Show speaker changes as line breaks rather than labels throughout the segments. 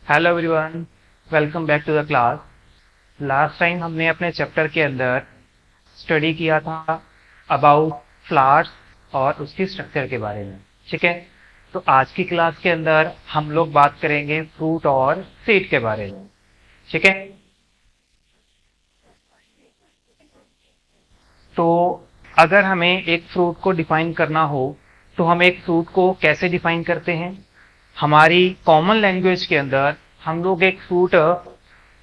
Hello everyone, welcome back to the class. Last time हमने अपने chapter के अंदर स्टडी किया था अबाउट फ्लावर्स और उसकी स्ट्रक्चर के बारे में। ठीक है, तो आज की क्लास के अंदर हम लोग बात करेंगे फ्रूट और सीड के बारे में। ठीक है, तो अगर हमें एक फ्रूट को डिफाइन करना हो तो हम एक फ्रूट को कैसे डिफाइन करते हैं? हमारी कॉमन लैंग्वेज के अंदर हम लोग एक फ्रूट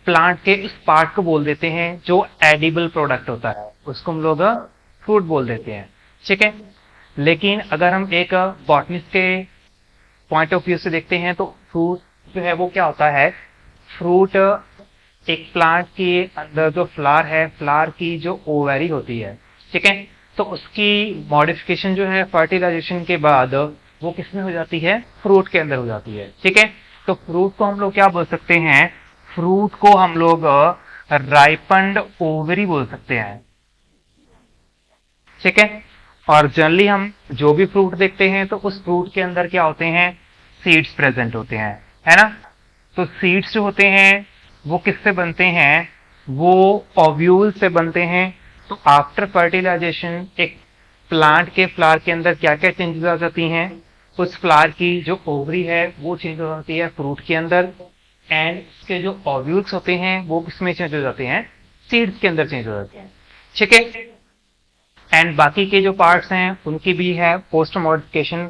प्लांट के उस पार्ट को बोल देते हैं जो एडिबल प्रोडक्ट होता है, उसको हम लोग फ्रूट बोल देते हैं। ठीक है, लेकिन अगर हम एक बॉटनिस्ट के पॉइंट ऑफ व्यू से देखते हैं तो फ्रूट जो है वो क्या होता है? फ्रूट एक प्लांट के अंदर जो फ्लावर है, फ्लावर की जो ओवेरी होती है, ठीक है, तो उसकी मॉडिफिकेशन जो है फर्टिलाइजेशन के बाद वो किसमें हो जाती है? फ्रूट के अंदर हो जाती है। ठीक है, तो फ्रूट को हम लोग क्या बोल सकते हैं? फ्रूट को हम लोग राइपन्ड ओवरी बोल सकते हैं। ठीक है, और जनरली हम जो भी फ्रूट देखते हैं तो उस फ्रूट के अंदर क्या होते हैं? सीड्स प्रेजेंट होते हैं, है ना? तो सीड्स जो होते हैं वो किससे बनते हैं? वो ओव्यूल से बनते हैं। तो आफ्टर फर्टिलाइजेशन एक प्लांट के फ्लावर के अंदर क्या क्या चेंजेस आ जाती हैं? उस फ्लावर की जो ओवरी है वो चेंज हो जाती है फ्रूट के अंदर, एंड उसके जो ओव्यूल्स होते हैं वो किसमें चेंज हो जाते हैं? सीड्स के अंदर चेंज हो जाते हैं। ठीक है, एंड बाकी के जो पार्ट्स हैं उनकी भी है पोस्ट मॉडिफिकेशन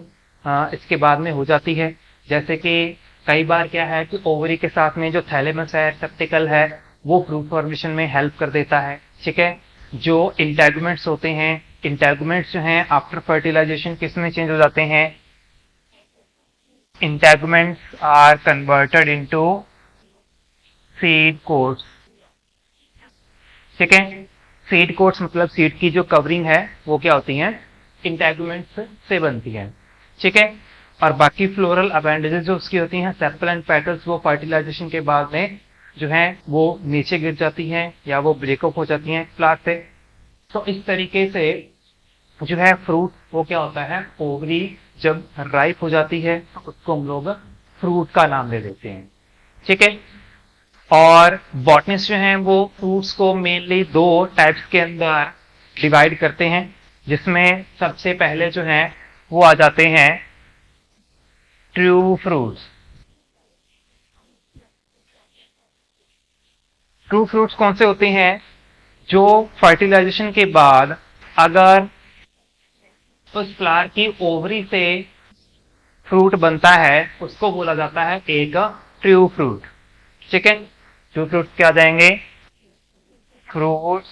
इसके बाद में हो जाती है। जैसे कि कई बार क्या है कि ओवरी के साथ में जो थैलेमस है, सेप्टिकल है, वो फ्रूट फॉर्मेशन में हेल्प कर देता है। ठीक है, जो इंटेगुमेंट्स होते हैं, इंटेगुमेंट्स जो हैं आफ्टर फर्टिलाइजेशन किस में चेंज हो जाते हैं? Integuments are converted into seed coats. ठीक है, सीड कोट्स मतलब सीड की जो कवरिंग है वो क्या होती है? इंटेगुमेंट्स से बनती है। ठीक है, और बाकी फ्लोरल अपेंडेजेस जो उसकी होती हैं, सेपल एंड पेटल्स, वो फर्टिलाइजेशन के बाद में जो है वो नीचे गिर जाती हैं या वो ब्रेकअप हो जाती हैं फ्लावर से। तो इस तरीके से जो है फ्रूट वो क्या होता है? ओवरी जब राइप हो जाती है तो उसको हम लोग फ्रूट का नाम दे देते हैं। ठीक है, और बॉटनिस्ट जो हैं वो फ्रूट्स को मेनली दो टाइप्स के अंदर डिवाइड करते हैं, जिसमें सबसे पहले जो है वो आ जाते हैं ट्रू फ्रूट्स। ट्रू फ्रूट्स कौन से होते हैं? जो फर्टिलाइजेशन के बाद अगर उस फ्लावर की ओवरी से फ्रूट बनता है उसको बोला जाता है एक ट्रू फ्रूट। ठीक है, ट्रू फ्रूट क्या आ जाएंगे? फ्रूट्स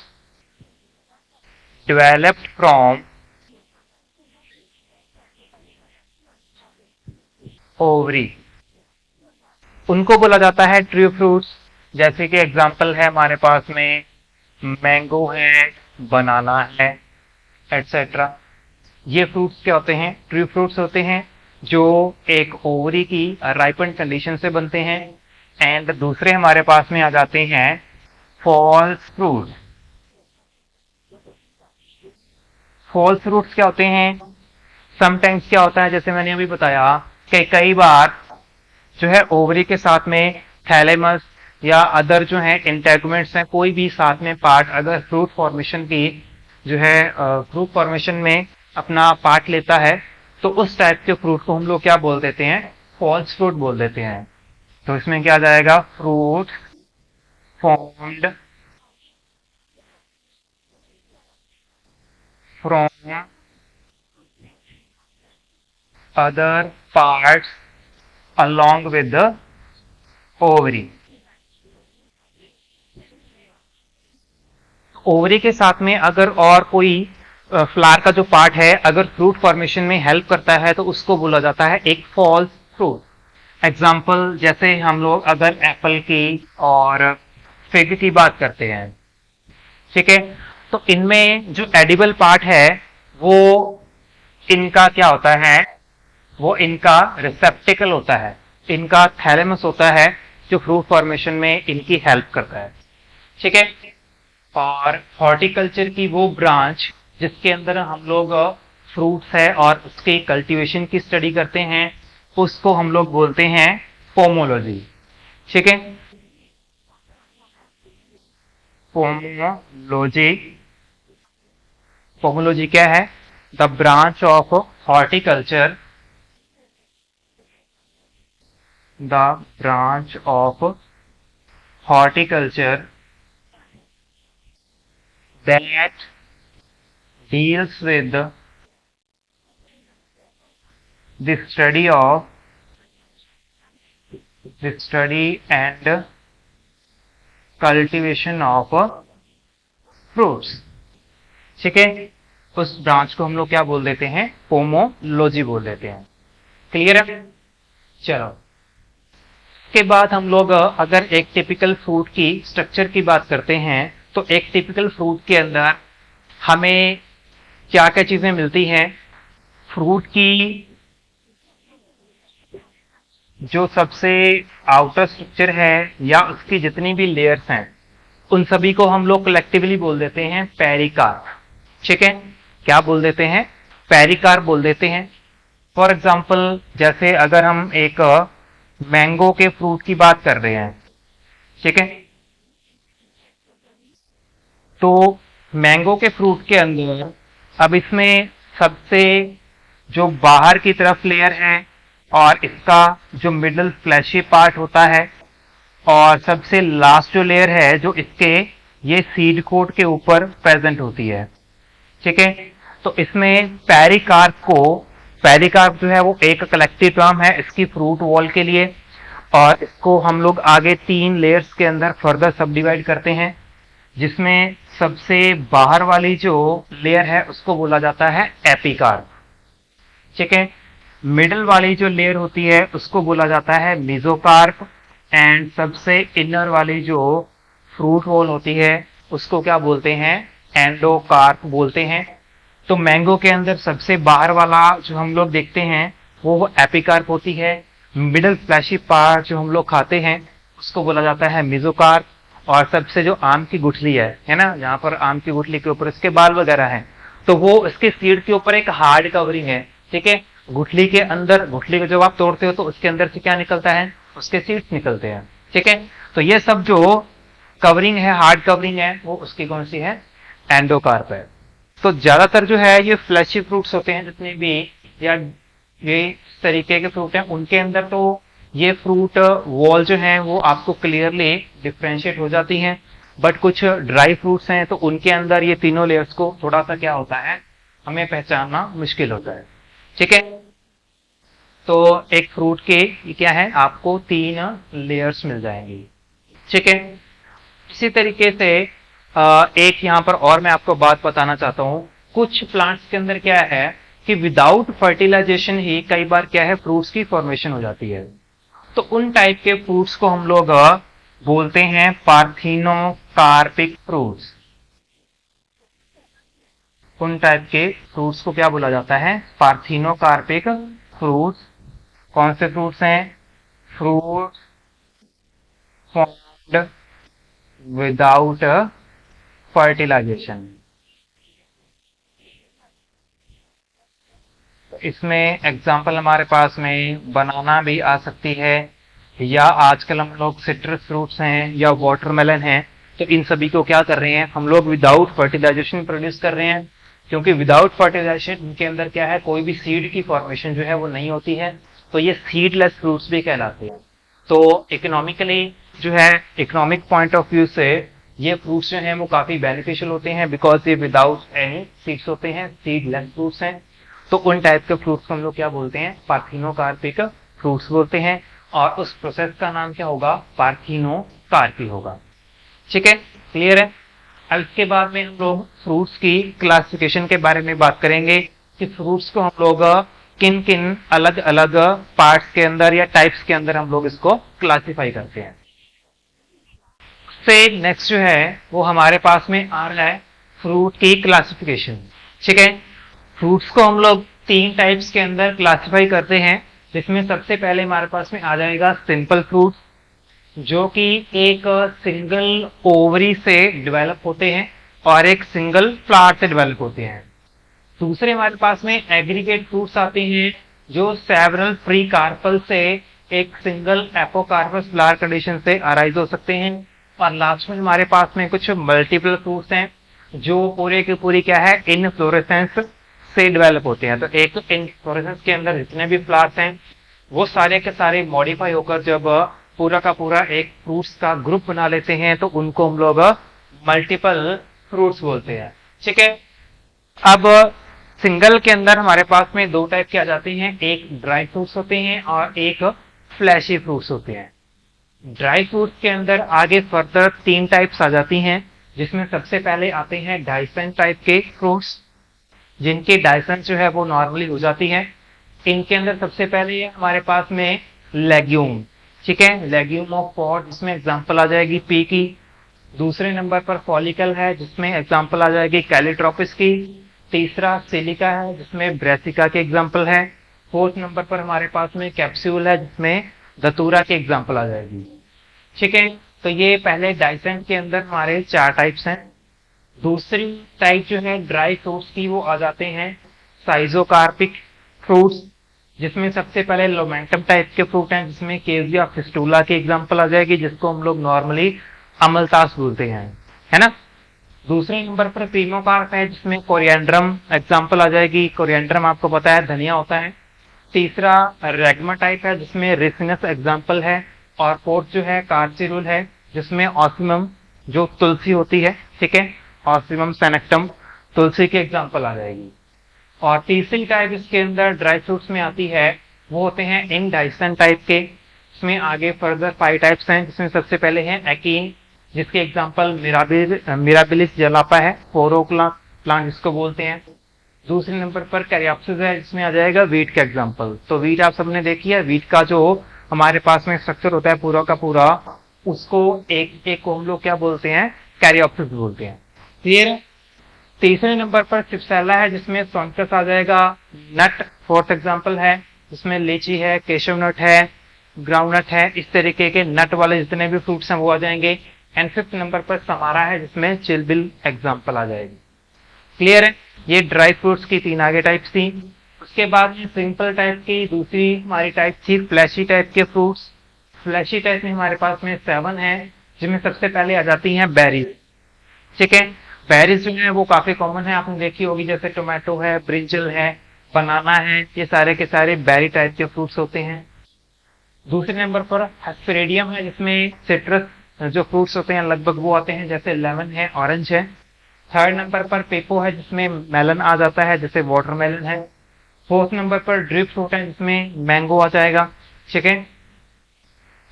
developed from ओवरी, उनको बोला जाता है ट्रू फ्रूट्स। जैसे कि एग्जांपल है हमारे पास में मैंगो है, बनाना है, एटसेट्रा। ये फ्रूट्स क्या होते हैं? ट्रू फ्रूट्स होते हैं जो एक ओवरी की राइपन कंडीशन से बनते हैं। एंड दूसरे हमारे पास में आ जाते हैं फॉल्स फ्रूट्स। फॉल्स फ्रूट्स क्या होते हैं? समटाइम्स क्या होता है, जैसे मैंने अभी बताया कि कई बार जो है ओवरी के साथ में थैलेमस या अदर जो है इंटेगुमेंट्स हैं, कोई भी साथ में पार्ट अगर फ्रूट फॉर्मेशन की जो है फ्रूट फॉर्मेशन में अपना पार्ट लेता है तो उस टाइप के फ्रूट को हम लोग क्या बोल देते हैं? फॉल्स फ्रूट बोल देते हैं। तो इसमें क्या आ जाएगा? Fruit formed from other parts along with the ovary। Ovary के साथ में अगर और कोई फ्लावर का जो पार्ट है अगर फ्रूट फॉर्मेशन में हेल्प करता है तो उसको बोला जाता है एक फॉल्स फ्रूट। एग्जाम्पल जैसे हम लोग अगर एप्पल की और फिग की बात करते हैं, ठीक है, तो इनमें जो एडिबल पार्ट है वो इनका क्या होता है? वो इनका रिसेप्टिकल होता है, इनका थैलेमस होता है जो फ्रूट फॉर्मेशन में इनकी हेल्प करता है। ठीक है, और हॉर्टिकल्चर की वो ब्रांच जिसके अंदर हम लोग फ्रूट्स है और उसके कल्टीवेशन की स्टडी करते हैं उसको हम लोग बोलते हैं पोमोलॉजी। ठीक है। पोमोलॉजी, पोमोलॉजी क्या है? The branch of horticulture, the branch of horticulture that deals with the study and cultivation of fruits। ठीक है, उस ब्रांच को हम लोग क्या बोल देते हैं? पोमोलॉजी बोल देते हैं। क्लियर है? चलो, के बाद हम लोग अगर एक टिपिकल फ्रूट की स्ट्रक्चर की बात करते हैं तो एक टिपिकल फ्रूट के अंदर हमें क्या क्या चीजें मिलती हैं? फ्रूट की जो सबसे आउटर स्ट्रक्चर है या उसकी जितनी भी लेयर्स हैं उन सभी को हम लोग कलेक्टिवली बोल देते हैं पेरिकार्प। ठीक है, क्या बोल देते हैं? पेरिकार्प बोल देते हैं। फॉर एग्जाम्पल, जैसे अगर हम एक मैंगो के फ्रूट की बात कर रहे हैं, ठीक है, तो मैंगो के फ्रूट के अंदर अब इसमें सबसे जो बाहर की तरफ लेयर है और इसका जो मिडल फ्लैशी पार्ट होता है और सबसे लास्ट जो लेयर है जो इसके ये सीड कोट के ऊपर प्रेजेंट होती है। ठीक है, तो इसमें पेरिकार्प जो है वो एक कलेक्टिव टर्म है इसकी फ्रूट वॉल के लिए, और इसको हम लोग आगे 3 लेयर्स के अंदर फर्दर सब डिवाइड करते हैं, जिसमें सबसे बाहर वाली जो लेयर है उसको बोला जाता है एपिकार्प। ठीक है, मिडल वाली जो लेयर होती है उसको बोला जाता है मेसोकार्प, एंड सबसे इनर वाली जो फ्रूट वॉल होती है उसको क्या बोलते हैं? एंडोकार्प बोलते हैं। तो मैंगो के अंदर सबसे बाहर वाला जो हम लोग देखते हैं वो एपिकार्प होती है। मिडल फ्लैशी पार्ट जो हम लोग खाते हैं उसको बोला जाता है मेसोकार्प, और सबसे जो आम की गुठली है ना, यहाँ पर आम की गुठली के ऊपर इसके बाल वगैरह हैं, तो वो इसके सीड के ऊपर एक हार्ड कवरिंग है। ठीक है, गुठली के अंदर, गुठली को जब आप तोड़ते हो तो उसके अंदर से क्या निकलता है? उसके सीड्स निकलते हैं। ठीक है, तो ये सब जो कवरिंग है, हार्ड कवरिंग है, वो उसकी कौन सी है? एंडोकार्प है। तो ज्यादातर जो है ये फ्लैशी फ्रूट्स होते हैं जितने भी, या ये इस तरीके के फ्रूट हैं, उनके अंदर तो ये फ्रूट वॉल जो है वो आपको क्लियरली डिफ्रेंशिएट हो जाती हैं। बट कुछ ड्राई फ्रूट्स हैं तो उनके अंदर ये तीनों लेयर्स को थोड़ा सा क्या होता है, हमें पहचानना मुश्किल होता है। ठीक है, तो एक फ्रूट के क्या है, आपको 3 लेयर्स मिल जाएंगी। ठीक है, इसी तरीके से एक यहाँ पर और मैं आपको बात बताना चाहता हूँ। कुछ प्लांट्स के अंदर क्या है कि विदाउट फर्टिलाइजेशन ही कई बार क्या है, फ्रूट्स की फॉर्मेशन हो जाती है। तो उन टाइप के फ्रूट्स को हम लोग बोलते हैं पार्थिनोकार्पिक फ्रूट्स। उन टाइप के फ्रूट्स को क्या बोला जाता है? Parthenocarpic fruits. कौन से फ्रूट्स हैं? Fruit formed without fertilisation. इसमें एग्जाम्पल हमारे पास में बनाना भी आ सकती है, या आजकल हम लोग सिट्रस फ्रूट्स हैं या वाटरमेलन हैं, तो इन सभी को क्या कर रहे हैं हम लोग? विदाउट फर्टिलाइजेशन प्रोड्यूस कर रहे हैं, क्योंकि विदाउट फर्टिलाइजेशन इनके अंदर क्या है, कोई भी सीड की फॉर्मेशन जो है वो नहीं होती है, तो ये सीडलेस फ्रूट्स भी कहलाते हैं। तो इकोनॉमिकली जो है, इकोनॉमिक पॉइंट ऑफ व्यू से ये फ्रूट्स जो हैं वो काफी बेनिफिशियल होते हैं, बिकॉज ये विदाउट एनी सीड्स होते हैं, सीडलेस फ्रूट्स हैं। तो उन टाइप के फ्रूट्स को हम लोग क्या बोलते हैं? पार्थिनोकार्पिक फ्रूट्स बोलते हैं, और उस प्रोसेस का नाम क्या होगा? पार्थिनोकार्पी होगा। ठीक है, क्लियर है? अब इसके बाद में हम लोग फ्रूट्स की क्लासिफिकेशन के बारे में बात करेंगे कि फ्रूट्स को हम लोग किन किन अलग अलग पार्ट्स के अंदर या टाइप्स के अंदर हम लोग इसको क्लासिफाई करते हैं। से नेक्स्ट जो है वो हमारे पास में आ रहा है फ्रूट की क्लासिफिकेशन। ठीक है, फ्रूट्स को हम लोग 3 टाइप्स के अंदर क्लासिफाई करते हैं, जिसमें सबसे पहले हमारे पास में आ जाएगा सिंपल फ्रूट, जो कि एक सिंगल ओवरी से डेवलप होते हैं और एक सिंगल फ्लावर से डेवलप होते हैं। दूसरे हमारे पास में एग्रीगेट फ्रूट्स आते हैं, जो सेवरल फ्री कार्पल से एक सिंगल एपोकार्पस फ्लावर कंडीशन से अराइज हो सकते हैं। और लास्ट में हमारे पास में कुछ मल्टीपल फ्रूट्स हैं जो पूरे की पूरी क्या है, इनफ्लोरेसेंस से डेवलप होते हैं। तो एक इनफ्लोरेसेंस के अंदर जितने भी फ्लावर्स हैं वो सारे के सारे मॉडिफाई होकर जब पूरा का पूरा एक फ्रूट्स का ग्रुप बना लेते हैं तो उनको हम लोग मल्टीपल फ्रूट्स बोलते हैं। ठीक है, अब सिंगल के अंदर हमारे पास में दो टाइप के आ जाते हैं, एक ड्राई फ्रूट्स होते हैं और एक फ्लैशी फ्रूट्स होते हैं। ड्राई फ्रूट्स के अंदर आगे फर्दर तीन टाइप्स आ जाती हैं, जिसमें सबसे पहले आते हैं डाइसेंट टाइप के फ्रूट्स, जिनकी डाइसेंस जो है वो नॉर्मली हो जाती है। इनके अंदर सबसे पहले हमारे पास में लेग्यूम, ठीक है, लेग्यूम ऑफ पॉट, जिसमें एग्जांपल आ जाएगी पी की। दूसरे नंबर पर फॉलिकल है, जिसमें एग्जांपल आ जाएगी कैलिट्रोपिस की। तीसरा सिलिका है, जिसमें ब्रेसिका के एग्जांपल है। फोर्थ नंबर पर हमारे पास में कैप्सूल है, जिसमें दतूरा के एग्जांपल आ जाएगी। ठीक है, तो ये पहले डाइसेंट के अंदर हमारे चार टाइप्स हैं। दूसरी टाइप जो है ड्राई फ्रूट्स की, वो आ जाते हैं साइजोकार्पिक फ्रूट्स, जिसमें सबसे पहले लोमेंटम टाइप के फ्रूट हैं, जिसमें केजिया फिस्टूला की एग्जांपल आ जाएगी, जिसको हम लोग नॉर्मली अमलतास बोलते हैं, है ना। दूसरे नंबर पर प्रीमोकार्प है, जिसमें कोरिएंड्रम एग्जांपल आ जाएगी। कोरिएंड्रम आपको पता है धनिया होता है। तीसरा रेगमा टाइप है, जिसमें रिसिनस एग्जांपल है। और फोर्थ जो है कार्चिरुल है, जिसमें ऑसिमम जो तुलसी होती है, ठीक है, ऑसिमम सेनेक्टम तुलसी के एग्जांपल आ जाएगी। और तीसरी टाइप इसके अंदर ड्राई फ्रूट्स में आती है, वो होते हैं इनडाइसेंट टाइप के। इसमें आगे फर्दर 5 टाइप्स हैं, जिसमें सबसे पहले है एकीन, जिसके एग्जांपल मिराबिलिस जलापा है, फोरो प्लांट जिसको बोलते हैं। दूसरे नंबर पर कैरियोप्सिस है, जिसमें आ जाएगा वीट का एग्जांपल। तो वीट आप सबने देखी है, वीट का जो हमारे पास में स्ट्रक्चर होता है पूरा का पूरा, उसको एक को हम लोग क्या बोलते हैं, कैरियोप्सिस बोलते हैं। क्लियर। तीसरे नंबर पर सिप्सेला है, जिसमें सोनकस आ जाएगा। नट फोर्थ एग्जांपल है, जिसमें लीची है, केशव नट है, ग्राउंड नट है, इस तरीके के नट वाले जितने भी फ्रूट्स हैं वो आ जाएंगे। एंड फिफ्थ नंबर पर समारा है, जिसमें चिलबिल एग्जांपल आ जाएगी। क्लियर है, ये ड्राई फ्रूट्स की 3 आगे टाइप्स थी। उसके बाद में सिंपल टाइप की दूसरी हमारी टाइप थी फ्लैशी टाइप के फ्रूट्स। फ्लैशी टाइप में हमारे पास में 7 है, जिनमें सबसे पहले आ जाती हैं बेरीज। ठीक है, बेरीज जो है वो काफी कॉमन है, आपने देखी होगी, जैसे टोमेटो है, ब्रिंजल है, बनाना है, ये सारे के सारे बेरी टाइप के फ्रूट्स होते हैं। दूसरे नंबर पर हेस्पेरिडियम है, जिसमें सिट्रस जो फ्रूट्स होते हैं लगभग वो आते हैं, जैसे लेमन है, ऑरेंज है। थर्ड नंबर पर पेपो है, जिसमें मेलन आ जाता है, जैसे वाटरमेलन है। फोर्थ नंबर पर ड्रिप फ्रूट है, जिसमें मैंगो आ जाएगा। ठीक है,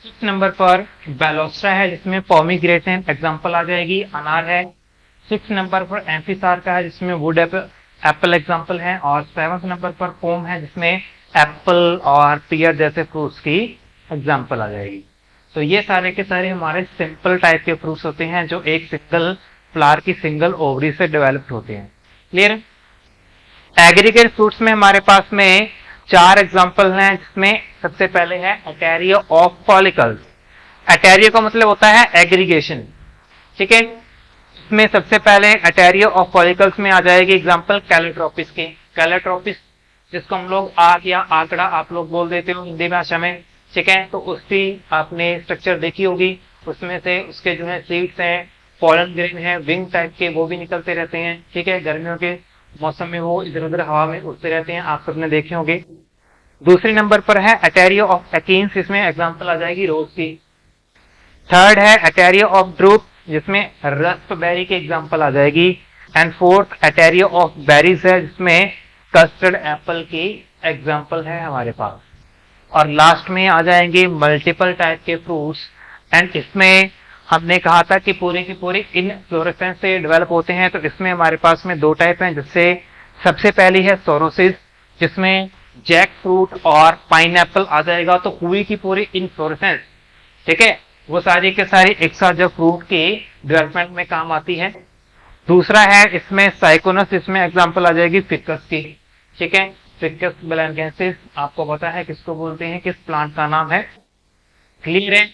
फिफ्थ नंबर पर बैलोस्ट्रा है, जिसमें पोमीग्रेनेट एग्जांपल आ जाएगी, अनार है। सिक्स नंबर पर एम्फिसार का है, जिसमें वुड एप्पल एग्जांपल है। और सेवंथ नंबर पर पोम है, जिसमें एप्पल और पियर जैसे फ्रूट्स की एग्जांपल आ जाएगी। तो ये सारे के सारे हमारे सिंपल टाइप के फ्रूट्स होते हैं, जो एक सिंगल फ्लावर की सिंगल ओवरी से डेवलप्ड होते हैं। क्लियर। एग्रीगेट फ्रूट्स में हमारे पास में 4 एग्जांपल हैं, जिसमें सबसे पहले है अटेरियो ऑफ फॉलिकल्स। अटेरियो का मतलब होता है एग्रीगेशन। ठीक है, इसमें सबसे पहले अटेरियो ऑफ फॉलिकल्स में आ जाएगी एग्जांपल कैलिट्रोपिस की। कैलिट्रोपिस जिसको हम लोग आग या आंकड़ा आप लोग बोल देते हो हिंदी भाषा में। ठीक है, तो उसकी आपने स्ट्रक्चर देखी होगी, उसमें से उसके जो है सीड्स हैं, पॉलन ग्रेन है, विंग टाइप के, वो भी निकलते रहते हैं। ठीक है, गर्मियों के मौसम में वो इधर उधर हवा में उड़ते रहते हैं, आप सबने देखे होंगे। दूसरे नंबर पर है अटेरियो ऑफ एकीन्स, इसमें एग्जांपल आ जाएगी रोज की। थर्ड है अटेरियो ऑफ ड्रूप, जिसमें रास्पबेरी की एग्जांपल आ जाएगी। एंड फोर्थ अटेरियो ऑफ बेरीज है, जिसमें कस्टर्ड एप्पल की एग्जांपल है हमारे पास। और लास्ट में आ जाएंगे मल्टीपल टाइप के फ्रूट्स। एंड इसमें हमने कहा था कि पूरे की पूरी इनफ्लोरेसेंस से डेवलप होते हैं, तो इसमें हमारे पास में 2 टाइप हैं, जिससे सबसे पहली है सोरोसिस, जिसमें जैक फ्रूट और पाइनएप्पल आ जाएगा। तो पूरी की पूरी इनफ्लोरेसेंस, ठीक है, वो सारी के सारी एक साथ जब फ्रूट के डेवलपमेंट में काम आती है। दूसरा है इसमें साइकोनस, इसमें एग्जांपल आ जाएगी फिकस की। ठीक है, फिकस बेलैंगेंसिस आपको पता है किसको बोलते हैं, किस प्लांट का नाम है। क्लियर है,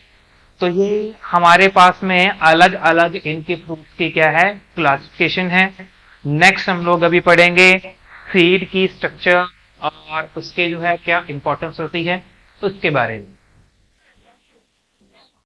तो ये हमारे पास में अलग अलग इनके फ्रूट्स की क्या है, क्लासिफिकेशन है। नेक्स्ट हम लोग अभी पढ़ेंगे सीड की स्ट्रक्चर और उसके जो है क्या इंपॉर्टेंस होती है उसके बारे में।